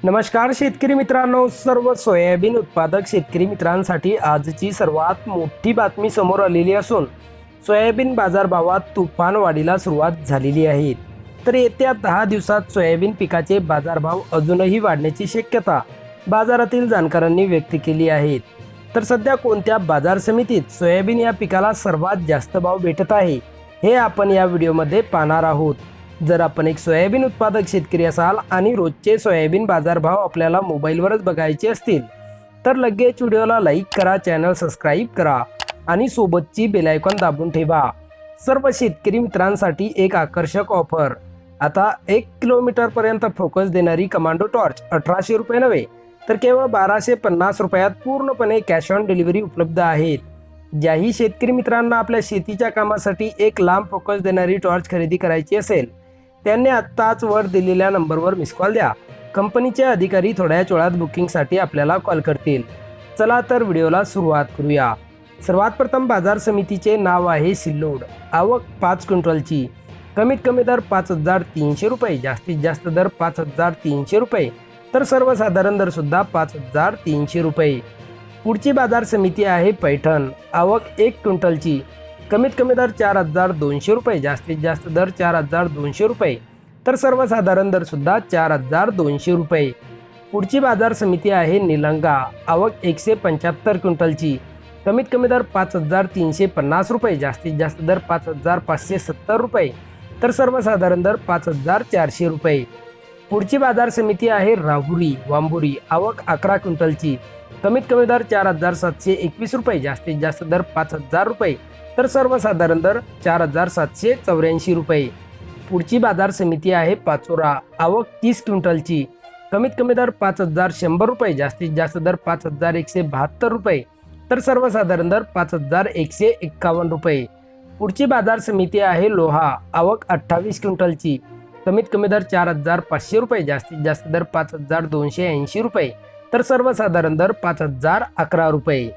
नमस्कार शेतकरी मित्रांनो, सर्व सोयाबीन उत्पादक शेतकरी मित्रांसाठी आजची सर्वात मोठी बातमी समोर आलेली असून सोयाबीन बाजारभावात तुफान वाढीला सुरुवात झालेली आहे। तर येत्या 10 दिवसात सोयाबीन पिकाचे बाजारभाव अजूनही वाढण्याची शक्यता बाजारातील जाणकारांनी व्यक्त केली आहे। तर सध्या कोणत्या बाजार समितीत सोयाबीन या पिकाला सर्वात जास्त भाव भेटत आहे हे आपण या व्हिडिओमध्ये पाहणार आहोत। जर आपण एक सोयाबीन उत्पादक शेतकरी असाल आणि रोजचे सोयाबीन बाजारभाव आपल्याला मोबाईलवरच बघायचे असतील तर लगेच व्हिडिओला लाईक करा, चॅनल सबस्क्राईब करा आणि सोबतची बेल आयकॉन दाबून ठेवा। सर्व शेतकरी मित्रांसाठी एक आकर्षक ऑफर। आता 1 किलोमीटर पर्यंत फोकस देणारी कमांडो टॉर्च 1800 रुपये नव्हे तर केवळ 1250 रुपयात पूर्णपणे कॅश ऑन डिलिव्हरी उपलब्ध आहेत। ज्याही शेतकरी मित्रांना आपल्या शेतीच्या कामासाठी एक लांब फोकस देणारी टॉर्च खरेदी करायची असेल त्यांनी आत्ताच वर दिलेल्या नंबरवर मिस कॉल द्या। कंपनीचे अधिकारी थोड्याच वेळात बुकिंगसाठी आपल्याला कॉल करतील। चला तर व्हिडिओला सुरुवात करूया। सर्वात प्रथम बाजार समितीचे नाव आहे सिल्लोड। आवक 5 क्विंटलची। कमीत कमी दर 5300 रुपये, जास्तीत जास्त दर 5300 रुपये तर सर्वसाधारण दर सुद्धा 5300 रुपये। पुढची बाजार समिती आहे पैठण। आवक 1 क्विंटलची। कमीत कमी दर 4200 रुपये, जास्तीत जास्त दर 4200 रुपये तर सर्वसाधारण दर सुद्धा 4200 रुपये। पुढची बाजार समिती आहे निलंगा। आवक 175 क्विंटलची। कमीत कमी दर 5350 रुपये, जास्तीत जास्त दर 5570 रुपये तर सर्वसाधारण दर 5400 रुपये। पुढची बाजार समिती आहे राहुरी वांबुरी। आवक 11 क्विंटलची। कमीत कमी दर 4721 रुपये, जास्तीत जास्त दर 5000 रुपये तर सर्वसाधारण दर 4784 रुपये। पुढची बाजार समिती आहे पाचोरा। आवक 30 क्विंटलची। कमीत कमी दर 5100 रुपये, जास्तीत जास्त दर 5172 रुपये तर सर्वसाधारण दर 5151 रुपये। पुढची बाजार समिती आहे लोहा। आवक 28 क्विंटलची। कमीत कमी दर 4500 रुपये, जास्तीत जास्त दर 5280 रुपये तर सर्वसाधारण दर 5011 रुपये।